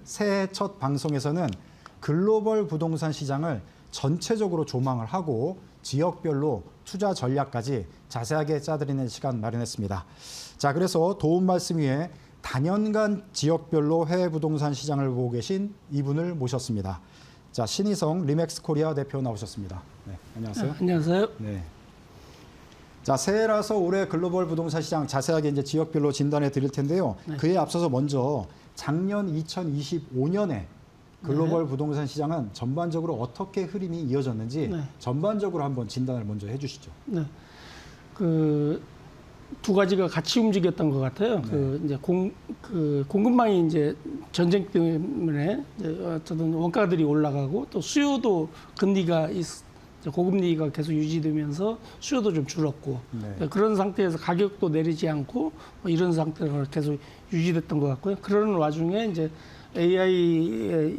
새해 첫 방송에서는 글로벌 부동산 시장을 전체적으로 조망을 하고 지역별로 투자 전략까지 자세하게 짜드리는 시간 마련했습니다. 자, 그래서 도움 말씀 위에 단연간 지역별로 해외 부동산 시장을 보고 계신 이분을 모셨습니다. 자, 신희성 리맥스 코리아 대표 나오셨습니다. 네, 안녕하세요. 안녕하세요. 네. 자, 새해라서 올해 글로벌 부동산 시장 자세하게 이제 지역별로 진단해 드릴 텐데요. 네. 그에 앞서서 먼저 작년 2025년에 글로벌 부동산 시장은 전반적으로 어떻게 흐름이 이어졌는지 전반적으로 한번 진단을 먼저 해주시죠. 네. 두 가지가 같이 움직였던 것 같아요. 이제 공급망이 이제 전쟁 때문에 어쨌든 원가들이 올라가고 또 수요도 고금리가 계속 유지되면서 수요도 좀 줄었고 그런 상태에서 가격도 내리지 않고 이런 상태가 계속 유지됐던 것 같고요. 그런 와중에 이제 AI에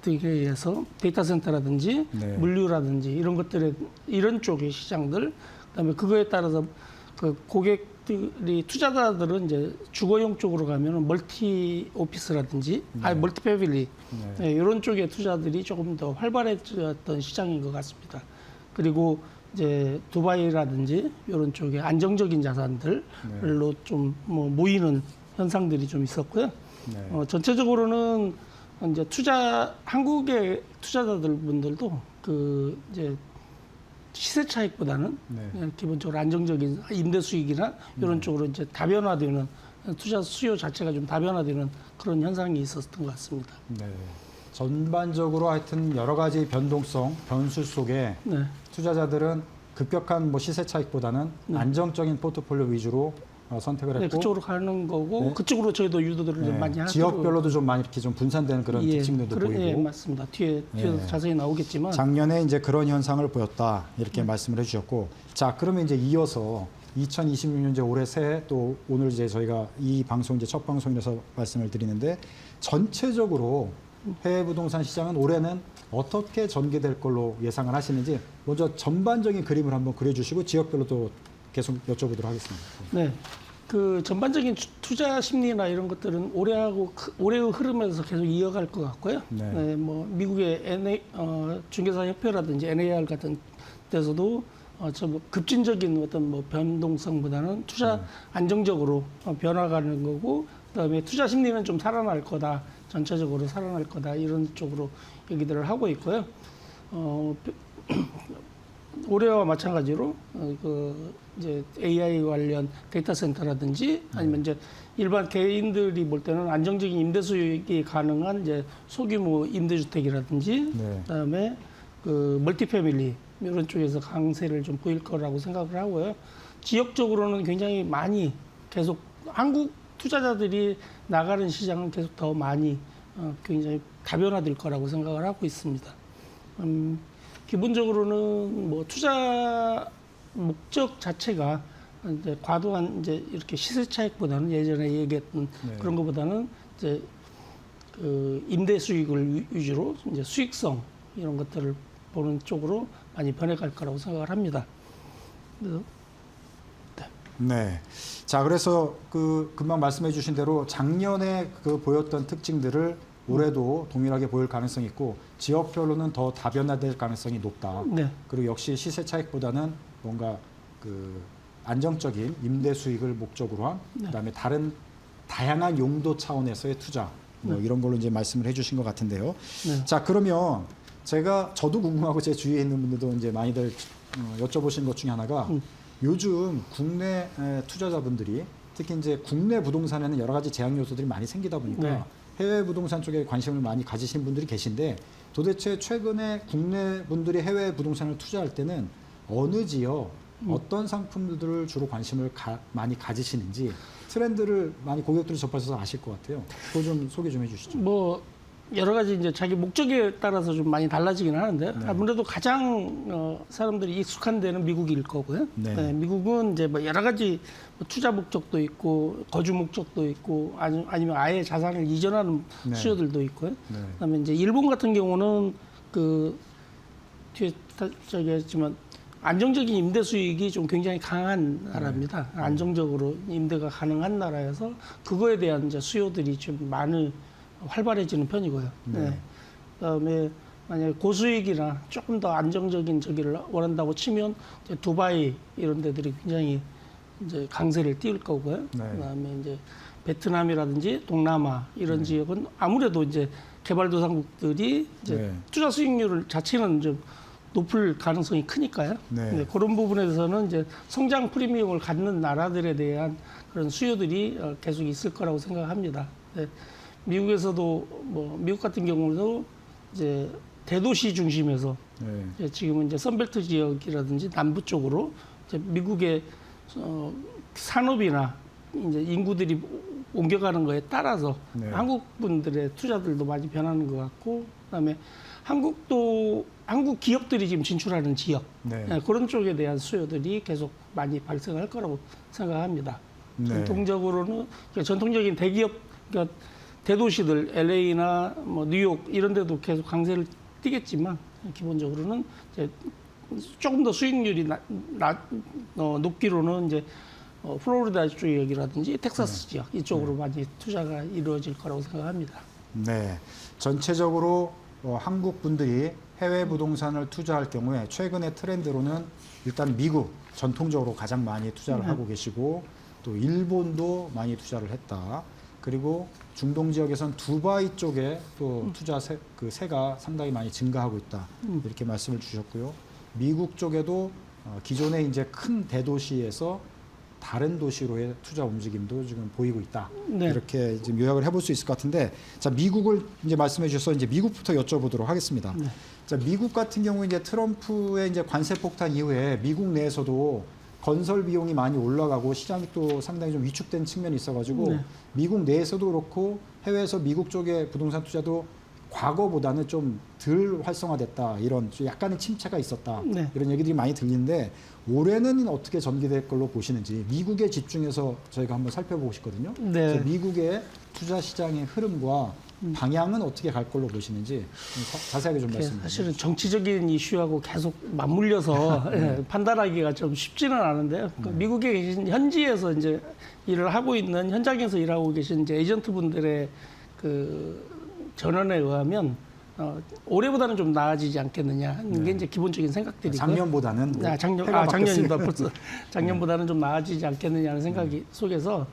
의해서 데이터 센터라든지 물류라든지 이런 것들에 이런 쪽의 시장들 그다음에 그거에 따라서 그 고객들이 투자자들은 이제 주거용 쪽으로 가면은 멀티 오피스라든지 멀티 패밀리 이런 쪽의 투자들이 조금 더 활발해졌던 시장인 것 같습니다. 그리고 이제 두바이라든지 이런 쪽에 안정적인 자산들로 좀 모이는 현상들이 좀 있었고요. 전체적으로는 이제 한국의 투자자들 분들도 이제 시세 차익보다는 기본적으로 안정적인 임대 수익이나 이런 쪽으로 이제 다변화되는 투자 수요 자체가 좀 다변화되는 그런 현상이 있었던 것 같습니다. 네. 전반적으로 하여튼 여러 가지 변동성, 변수 속에 투자자들은 급격한 시세 차익보다는 안정적인 포트폴리오 위주로 선택을 했고 그쪽으로 가는 거고 그쪽으로 저희도 유도들을 좀 많이 하고 지역별로도 좀 많이 이렇게 좀 분산되는 그런 특징들도 보이고 맞습니다. 뒤에서 자세히 나오겠지만 작년에 이제 그런 현상을 보였다 이렇게 말씀을 해주셨고 자 그러면 이제 이어서 2026년 이제 올해 새해 또 오늘 이제 저희가 이 방송 이제 첫 방송이라서 말씀을 드리는데 전체적으로 해외 부동산 시장은 올해는 어떻게 전개될 걸로 예상을 하시는지 먼저 전반적인 그림을 한번 그려주시고 지역별로도 계속 여쭤보도록 하겠습니다. 네. 전반적인 투자 심리나 이런 것들은 올해의 흐름에서 계속 이어갈 것 같고요. 미국의 중개사 협회라든지 NAR 같은 데서도 급진적인 어떤 변동성보다는 투자 안정적으로 변화가는 거고, 그다음에 투자 심리는 좀 살아날 거다, 전체적으로 살아날 거다 이런 쪽으로 얘기들을 하고 있고요. 올해와 마찬가지로 이제 AI 관련 데이터 센터라든지 아니면 이제 일반 개인들이 볼 때는 안정적인 임대 수익이 가능한 이제 소규모 임대주택이라든지 그다음에 멀티 패밀리 이런 쪽에서 강세를 좀 보일 거라고 생각을 하고요. 지역적으로는 굉장히 많이 계속 한국 투자자들이 나가는 시장은 계속 더 많이 굉장히 다변화될 거라고 생각을 하고 있습니다. 기본적으로는 투자 목적 자체가 이제 과도한 이제 이렇게 시세 차익보다는 예전에 얘기했던 그런 것보다는 이제 임대 수익을 위주로 이제 수익성 이런 것들을 보는 쪽으로 많이 변해갈 거라고 생각을 합니다. 네. 자, 그래서 금방 말씀해주신 대로 작년에 보였던 특징들을 올해도 동일하게 보일 가능성이 있고 지역별로는 더 다변화될 가능성이 높다. 그리고 역시 시세 차익보다는 뭔가 안정적인 임대 수익을 목적으로 한 그다음에 다양한 용도 차원에서의 투자 이런 걸로 이제 말씀을 해주신 것 같은데요. 자, 그러면 저도 궁금하고 제 주위에 있는 분들도 이제 많이들 여쭤보신 것 중에 하나가 요즘 국내 투자자분들이 특히 이제 국내 부동산에는 여러 가지 제약 요소들이 많이 생기다 보니까 해외 부동산 쪽에 관심을 많이 가지신 분들이 계신데 도대체 최근에 국내 분들이 해외 부동산을 투자할 때는 어느 지역, 어떤 상품들을 주로 관심을 많이 가지시는지 트렌드를 많이 고객들이 접하셔서 아실 것 같아요. 그거 좀 소개 좀 해주시죠. 여러 가지 이제 자기 목적에 따라서 좀 많이 달라지긴 하는데 아무래도 가장 사람들이 익숙한 데는 미국일 거고요. 미국은 이제 여러 가지 투자 목적도 있고 거주 목적도 있고 아니면 아예 자산을 이전하는 수요들도 있고요. 그다음에 이제 일본 같은 경우는 뒤에 저기 했지만 안정적인 임대 수익이 좀 굉장히 강한 나라입니다. 안정적으로 임대가 가능한 나라여서 그거에 대한 이제 수요들이 좀 많은 활발해지는 편이고요. 네. 그다음에 만약에 고수익이나 조금 더 안정적인 저기를 원한다고 치면 이제 두바이 이런 데들이 굉장히 이제 강세를 띄울 거고요. 네. 그다음에 이제 베트남이라든지 동남아 이런 지역은 아무래도 이제 개발도상국들이 이제 네. 투자 수익률 자체는 좀 높을 가능성이 크니까요. 네. 네, 그런 부분에 대해서는 이제 성장 프리미엄을 갖는 나라들에 대한 그런 수요들이 계속 있을 거라고 생각합니다. 네, 미국에서도 뭐 미국 같은 경우도 이제 대도시 중심에서 네. 이제 지금은 이제 선벨트 지역이라든지 남부 쪽으로 이제 미국의 산업이나 이제 인구들이 옮겨가는 거에 따라서 네. 한국 분들의 투자들도 많이 변하는 것 같고, 그다음에 한국 기업들이 지금 진출하는 지역 네. 그런 쪽에 대한 수요들이 계속 많이 발생할 거라고 생각합니다. 네. 전통적으로는 그러니까 전통적인 대기업, 그러니까 대도시들 LA나 뭐 뉴욕 이런 데도 계속 강세를 띠겠지만 기본적으로는 이제 조금 더 수익률이 높기로는 이제 플로리다 지역이라든지 텍사스 지역 이쪽으로 많이 투자가 이루어질 거라고 생각합니다. 네. 전체적으로 한국 분들이 해외 부동산을 투자할 경우에 최근의 트렌드로는 일단 미국 전통적으로 가장 많이 투자를 하고 계시고 또 일본도 많이 투자를 했다. 그리고 중동 지역에선 두바이 쪽에 또 투자 세가 상당히 많이 증가하고 있다. 이렇게 말씀을 주셨고요. 미국 쪽에도 기존의 이제 큰 대도시에서 다른 도시로의 투자 움직임도 지금 보이고 있다. 네. 이렇게 지금 요약을 해볼 수 있을 것 같은데, 자 미국을 이제 말씀해 주셔서 이제 미국부터 여쭤보도록 하겠습니다. 네. 자 미국 같은 경우 이제 트럼프의 이제 관세 폭탄 이후에 미국 내에서도 건설 비용이 많이 올라가고 시장이 또 상당히 좀 위축된 측면이 있어가지고 네. 미국 내에서도 그렇고 해외에서 미국 쪽의 부동산 투자도 과거보다는 좀 덜 활성화됐다, 이런 좀 약간의 침체가 있었다, 네. 이런 얘기들이 많이 들리는데 올해는 어떻게 전개될 걸로 보시는지 미국에 집중해서 저희가 한번 살펴보고 싶거든요. 네. 그래서 미국의 투자 시장의 흐름과 방향은 어떻게 갈 걸로 보시는지 자세하게 좀 말씀해 주세요. 사실은 정치적인 이슈하고 계속 맞물려서 판단하기가 좀 쉽지는 않은데요. 그 미국에 계신 현지에서 이제 일을 하고 있는, 현장에서 일하고 계신 이제 에이전트 분들의 그 전언에 의하면 올해보다는 좀 나아지지 않겠느냐 하는 게 이제 기본적인 생각들이고, 작년보다는 뭐 작년입니다. 벌써 작년보다는 좀 나아지지 않겠느냐는 생각이 속에서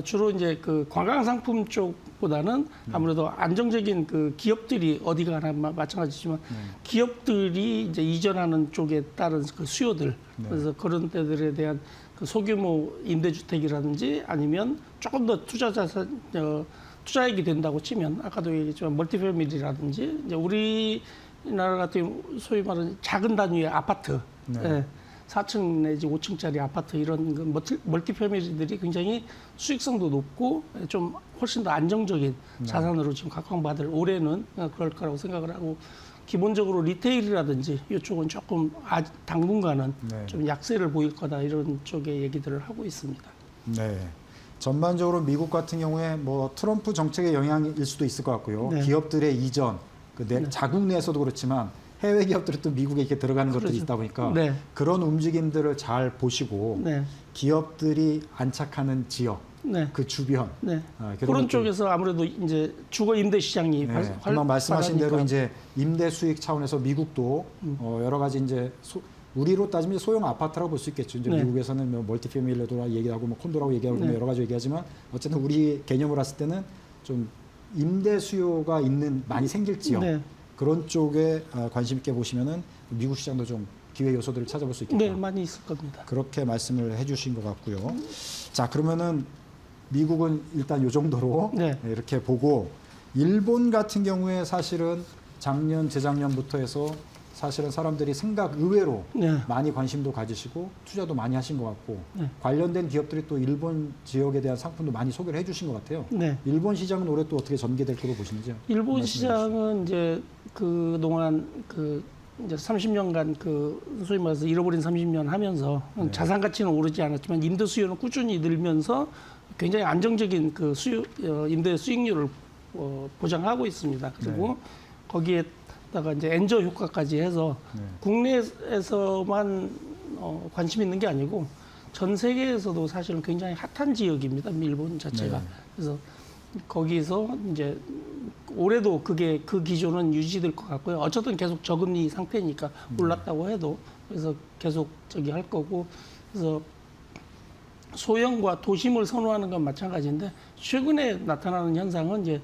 주로 이제 그 관광 상품 쪽보다는 아무래도 안정적인 그 기업들이 어디가 하나 마찬가지지만 기업들이 이제 이전하는 쪽에 따른 그 수요들, 그래서 그런 데들에 대한 그 소규모 임대주택이라든지 아니면 조금 더 투자액이 된다고 치면 아까도 얘기했지만 멀티패밀리라든지 이제 우리나라 같은 경우 소위 말하는 작은 단위의 아파트, 네. 4층 내지 5층짜리 아파트 이런 그 멀티패밀리들이 굉장히 수익성도 높고 좀 훨씬 더 안정적인 자산으로 지금 각광받을 올해는 그럴 거라고 생각을 하고, 기본적으로 리테일이라든지 이쪽은 조금 당분간은 네. 좀 약세를 보일 거다, 이런 쪽의 얘기들을 하고 있습니다. 네. 전반적으로 미국 같은 경우에 뭐 트럼프 정책의 영향일 수도 있을 것 같고요. 네. 기업들의 이전, 자국 내에서도 그렇지만 해외 기업들이 또 미국에 이렇게 들어가는 것들이 그렇죠. 있다 보니까 네. 그런 움직임들을 잘 보시고 네. 기업들이 안착하는 지역, 네. 그 주변, 네. 그런 그런 것들. 쪽에서 아무래도 이제 주거 임대 시장이 금방 말씀하신 대로 활발하니까. 이제 임대 수익 차원에서 미국도 여러 가지 이제 우리로 따지면 소형 아파트라고 볼 수 있겠죠. 이제 네. 미국에서는 뭐 멀티패밀리라고 얘기하고 뭐 콘도라고 얘기하고 네. 여러 가지 얘기하지만 어쨌든 우리 개념으로 했을 때는 좀 임대 수요가 있는 많이 생길 지역, 네. 그런 쪽에 관심 있게 보시면은 미국 시장도 좀 기회 요소들을 찾아볼 수 있겠다. 네, 많이 있을 겁니다. 그렇게 말씀을 해주신 것 같고요. 자, 그러면은 미국은 일단 요 정도로 네. 이렇게 보고, 일본 같은 경우에 사실은 작년, 재작년부터 해서 사실은 사람들이 생각 의외로 네. 많이 관심도 가지시고 투자도 많이 하신 것 같고 네. 관련된 기업들이 또 일본 지역에 대한 상품도 많이 소개를 해주신 것 같아요. 네. 일본 시장은 올해 또 어떻게 전개될 거로 보시는지요? 일본 말씀해 시장은 이제 그 동안 그 이제 30년간 그 소위 말해서 잃어버린 30년 하면서 네. 자산 가치는 오르지 않았지만 임대 수요는 꾸준히 늘면서 굉장히 안정적인 그 임대 수익률을 보장하고 있습니다. 그리고 거기에다가 이제 엔저 효과까지 해서 네. 국내에서만 관심 있는 게 아니고 전 세계에서도 사실은 굉장히 핫한 지역입니다. 일본 자체가. 네. 그래서 거기서 이제 올해도 그게 그 기조는 유지될 것 같고요. 어쨌든 계속 저금리 상태니까 올랐다고 해도 그래서 계속 저기 할 거고 그래서 소형과 도심을 선호하는 건 마찬가지인데 최근에 나타나는 현상은 이제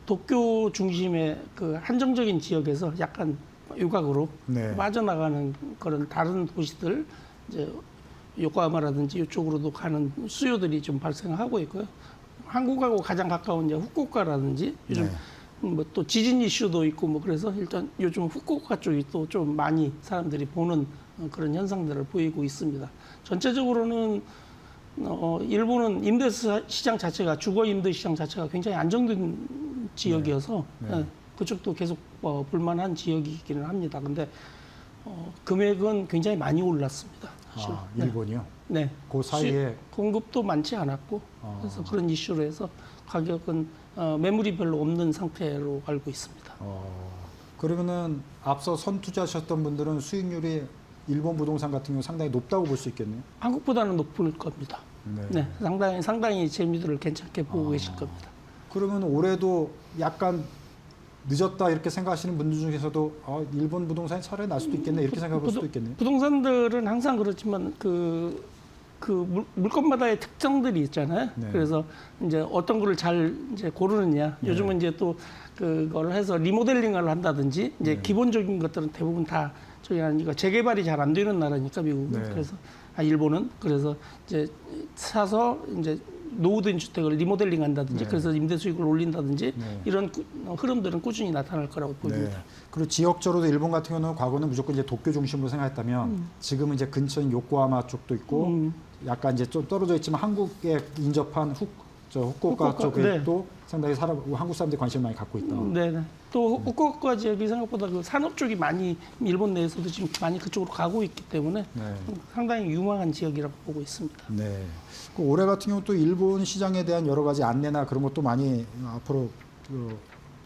도쿄 중심의 그 한정적인 지역에서 약간 유곽으로 네. 빠져나가는 그런 다른 도시들 이제 요코하마라든지 이쪽으로도 가는 수요들이 좀 발생하고 있고요. 한국하고 가장 가까운 이제 후쿠오카라든지 요즘 네. 뭐 또 지진 이슈도 있고 뭐 그래서 일단 요즘 후쿠오카 쪽이 또 좀 많이 사람들이 보는 그런 현상들을 보이고 있습니다. 전체적으로는 일본은 임대 시장 자체가 주거 임대 시장 자체가 굉장히 안정된 지역이어서 네. 예, 그쪽도 계속 볼만한 지역이기는 합니다. 근데 금액은 굉장히 많이 올랐습니다. 사실. 아, 일본이요? 네. 그 사이에 공급도 많지 않았고 그래서 그런 이슈로 해서 가격은 매물이 별로 없는 상태로 알고 있습니다. 그러면은 앞서 선투자하셨던 분들은 수익률이 일본 부동산 같은 경우 상당히 높다고 볼 수 있겠네요. 한국보다는 높을 겁니다. 네, 상당히 재미들을 괜찮게 보고 계실 겁니다. 그러면 올해도 약간 늦었다 이렇게 생각하시는 분들 중에서도 일본 부동산이 차라리 날 수도 있겠네 이렇게 생각해 볼 수도 있겠네요. 부동산들은 항상 그렇지만 물건마다의 특성들이 있잖아요. 네. 그래서 이제 어떤 거를 잘 이제 고르느냐. 네. 요즘은 이제 또 그걸 해서 리모델링을 한다든지 이제 네. 기본적인 것들은 대부분 다 저기 하니까 재개발이 잘 안 되는 나라니까 미국은 네. 그래서 일본은 그래서 이제 사서 이제 노후된 주택을 리모델링 한다든지 네. 그래서 임대 수익을 올린다든지 네. 이런 흐름들은 꾸준히 나타날 거라고 보입니다. 네. 그리고 지역적으로도 일본 같은 경우는 과거는 무조건 이제 도쿄 중심으로 생각했다면 지금은 이제 근처인 요코하마 쪽도 있고 약간 이제 좀 떨어져 있지만 한국에 인접한 후쿠오카 쪽에 네. 또 상당히 한국 사람들이 관심을 많이 갖고 있다. 네. 또 후쿠오카 지역이 생각보다 그 산업 쪽이 많이 일본 내에서도 지금 많이 그쪽으로 가고 있기 때문에 네. 상당히 유망한 지역이라고 보고 있습니다. 네. 그 올해 같은 경우 또 일본 시장에 대한 여러 가지 안내나 그런 것도 많이 앞으로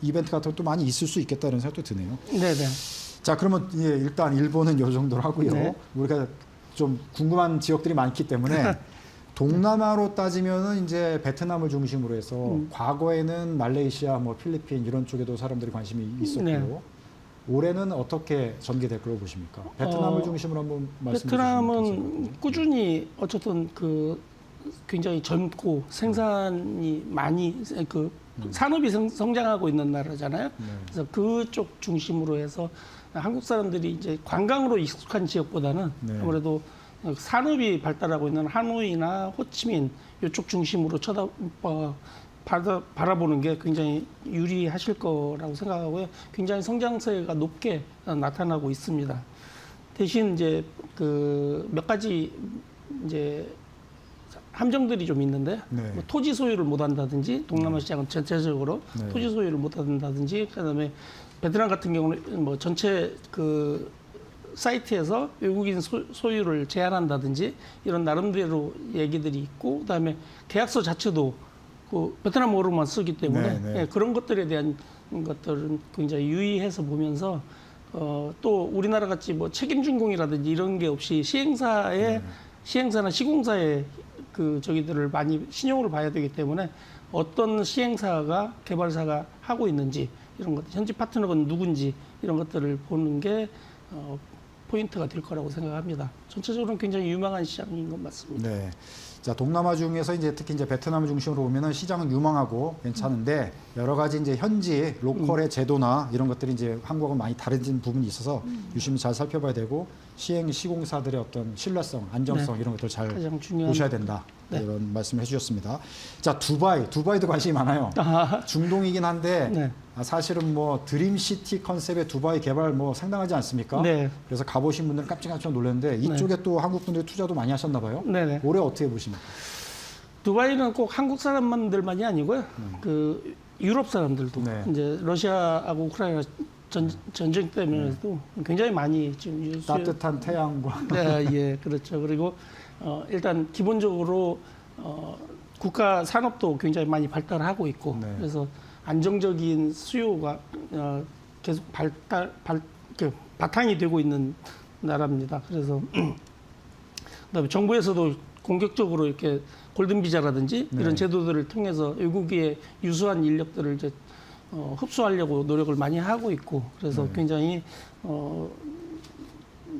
이벤트 같은 것도 많이 있을 수 있겠다 이런 생각도 드네요. 네네. 자, 그러면 일단 일본은 요 정도로 하고요. 네. 우리가 좀 궁금한 지역들이 많기 때문에 동남아로 따지면은 이제 베트남을 중심으로 해서 과거에는 말레이시아, 뭐 필리핀 이런 쪽에도 사람들이 관심이 있었고 네. 올해는 어떻게 전개될 거라고 보십니까? 베트남을 중심으로 한번 말씀해 주시면 베트남은 꾸준히 어쨌든 굉장히 젊고 생산이 많이 산업이 성장하고 있는 나라잖아요. 네. 그래서 그쪽 중심으로 해서 한국 사람들이 이제 관광으로 익숙한 지역보다는 네. 아무래도 산업이 발달하고 있는 하노이나 호치민 이쪽 중심으로 바라보는 게 굉장히 유리하실 거라고 생각하고요. 굉장히 성장세가 높게 나타나고 있습니다. 대신 이제 몇 가지 이제 함정들이 좀 있는데 네. 뭐 토지 소유를 못 한다든지 동남아 시장은 전체적으로 네. 토지 소유를 못 한다든지 그다음에 베트남 같은 경우는 뭐 전체 사이트에서 외국인 소유를 제한한다든지 이런 나름대로 얘기들이 있고 그다음에 계약서 자체도 베트남어로만 쓰기 때문에 네, 네. 예, 그런 것들에 대한 것들은 굉장히 유의해서 보면서 또 우리나라 같이 뭐 책임준공이라든지 이런 게 없이 시행사나 시공사의 저기들을 많이 신용을 봐야 되기 때문에 어떤 시행사가 개발사가 하고 있는지 이런 것들 현지 파트너가 누군지 이런 것들을 보는 게 포인트가 될 거라고 생각합니다. 전체적으로는 굉장히 유망한 시장인 것 같습니다. 네. 자, 동남아 중에서 이제 특히 이제 베트남을 중심으로 보면은 시장은 유망하고 괜찮은데 여러 가지 이제 현지 로컬의 제도나 이런 것들이 이제 한국하고 많이 다른 부분이 있어서 유심히 잘 살펴봐야 되고 시공사들의 어떤 신뢰성, 안정성 이런 것들 잘 가장 중요한 보셔야 된다. 네. 이런 말씀을 해주셨습니다. 자, 두바이도 관심이 많아요. 중동이긴 한데 네. 사실은 뭐 드림시티 컨셉의 두바이 개발 뭐 상당하지 않습니까? 네. 그래서 가보신 분들은 깜짝깜짝 놀랐는데 이쪽에 또 한국 분들이 투자도 많이 하셨나 봐요. 네네. 올해 어떻게 보십니까? 두바이는 꼭 한국 사람만들만이 아니고요. 유럽 사람들도 네. 이제 러시아하고 우크라이나 전쟁 때문에도 굉장히 많이 지금 따뜻한 태양과 네, 예, 그렇죠. 그리고 일단 기본적으로 국가 산업도 굉장히 많이 발달하고 있고 네. 그래서 안정적인 수요가 계속 바탕이 되고 있는 나라입니다. 그래서 그다음에 정부에서도 공격적으로 이렇게 골든 비자라든지 네. 이런 제도들을 통해서 외국의 유수한 인력들을 이제 흡수하려고 노력을 많이 하고 있고 그래서 굉장히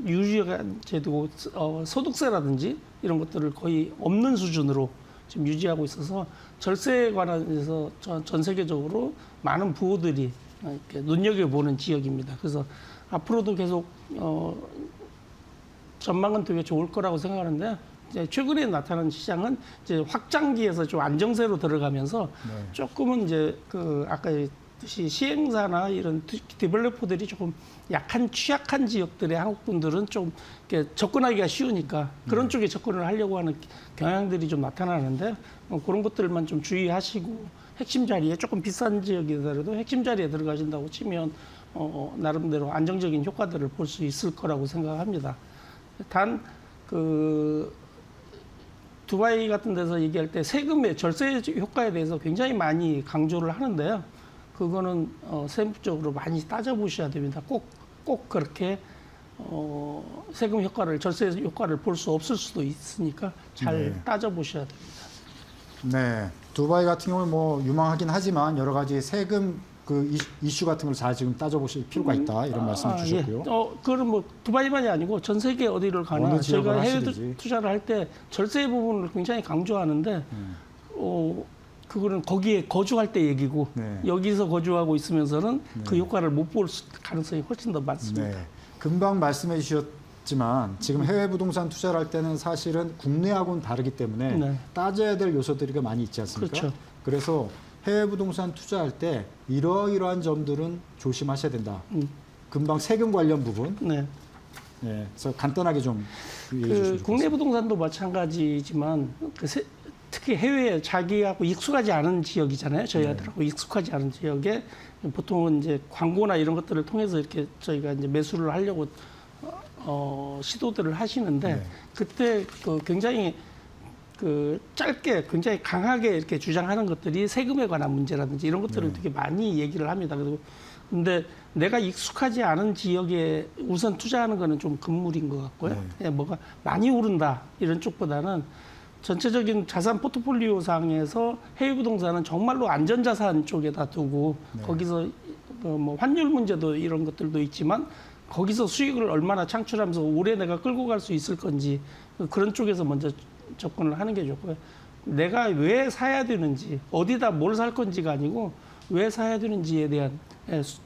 유지가 제도 소득세라든지 이런 것들을 거의 없는 수준으로 지금 유지하고 있어서 절세에 관해서 전 세계적으로 많은 부호들이 이렇게 눈여겨보는 지역입니다. 그래서 앞으로도 계속 전망은 되게 좋을 거라고 생각하는데 이제 최근에 나타난 시장은 이제 확장기에서 좀 안정세로 들어가면서 조금은 이제 그 아까 얘기했듯이 시행사나 이런 디벨로퍼들이 조금 약한 취약한 지역들의 한국 분들은 좀 이렇게 접근하기가 쉬우니까 그런 쪽에 접근을 하려고 하는 경향들이 좀 나타나는데 그런 것들만 좀 주의하시고 핵심 자리에 조금 비싼 지역이더라도 핵심 자리에 들어가신다고 치면 나름대로 안정적인 효과들을 볼 수 있을 거라고 생각합니다. 단 그 두바이 같은 데서 얘기할 때 세금의 절세 효과에 대해서 굉장히 많이 강조를 하는데요. 그거는 세무적으로 많이 따져보셔야 됩니다. 꼭 그렇게 세금 효과를 절세 효과를 볼 수 없을 수도 있으니까 잘 따져보셔야 됩니다. 네, 두바이 같은 경우는 뭐 유망하긴 하지만 여러 가지 세금 그 이슈 같은 걸 잘 지금 따져보실 필요가 있다 이런 말씀을 주셨고요. 예. 그건 뭐 두바이만이 아니고 전 세계 어디를 가나 제가 해외 투자를 할 때 절세 부분을 굉장히 강조하는데 그거는 거기에 거주할 때 얘기고 여기서 거주하고 있으면서는 그 효과를 못 볼 가능성이 훨씬 더 많습니다. 네. 금방 말씀해 주셨지만 지금 해외 부동산 투자를 할 때는 사실은 국내하고는 다르기 때문에 따져야 될 요소들이 많이 있지 않습니까? 그렇죠. 그래서 해외 부동산 투자할 때 이러이러한 점들은 조심하셔야 된다. 금방 세금 관련 부분. 네. 그래서 간단하게 좀 얘기해 주시면 좋겠습니다. 국내 부동산도 마찬가지지만 특히 해외에 자기하고 익숙하지 않은 지역이잖아요. 저희들하고 익숙하지 않은 지역에 보통은 이제 광고나 이런 것들을 통해서 이렇게 저희가 이제 매수를 하려고 시도들을 하시는데 그때 굉장히 짧게 굉장히 강하게 이렇게 주장하는 것들이 세금에 관한 문제라든지 이런 것들을 되게 많이 얘기를 합니다. 그리고 근데 내가 익숙하지 않은 지역에 우선 투자하는 거는 좀 금물인 것 같고요. 뭐가 많이 오른다 이런 쪽보다는 전체적인 자산 포트폴리오 상에서 해외 부동산은 정말로 안전자산 쪽에다 두고 거기서 뭐 환율 문제도 이런 것들도 있지만 거기서 수익을 얼마나 창출하면서 오래 내가 끌고 갈 수 있을 건지 그런 쪽에서 먼저 접근을 하는 게 좋고요. 내가 왜 사야 되는지 어디다 뭘 살 건지가 아니고 왜 사야 되는지에 대한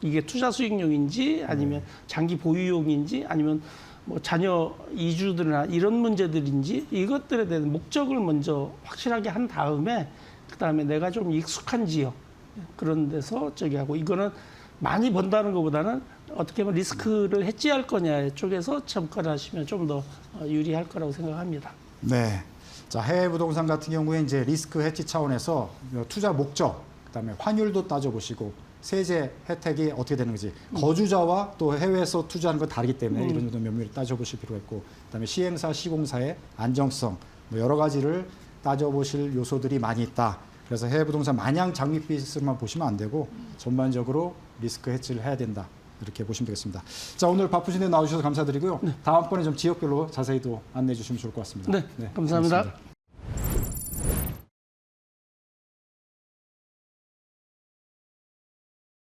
이게 투자 수익용인지 아니면 장기 보유용인지 아니면 뭐 자녀 이주들이나 이런 문제들인지 이것들에 대한 목적을 먼저 확실하게 한 다음에 그다음에 내가 좀 익숙한 지역 그런 데서 하고 이거는 많이 번다는 것보다는 어떻게 보면 리스크를 해지할 거냐 쪽에서 접근하시면 좀 더 유리할 거라고 생각합니다. 네. 자, 해외 부동산 같은 경우에 이제 리스크 해지 차원에서 투자 목적, 그다음에 환율도 따져보시고 세제 혜택이 어떻게 되는 건지 거주자와 또 해외에서 투자하는 건 다르기 때문에 이런 정도 면밀히 따져보실 필요가 있고 그다음에 시행사, 시공사의 안정성 뭐 여러 가지를 따져보실 요소들이 많이 있다. 그래서 해외 부동산 마냥 장밋빛으로만 보시면 안 되고 전반적으로 리스크 해지를 해야 된다. 이렇게 보시면 되겠습니다. 자, 오늘 바쁘신 데 나와주셔서 감사드리고요. 다음번에 좀 지역별로 자세히 또 안내해 주시면 좋을 것 같습니다. 네, 감사합니다. 고맙습니다.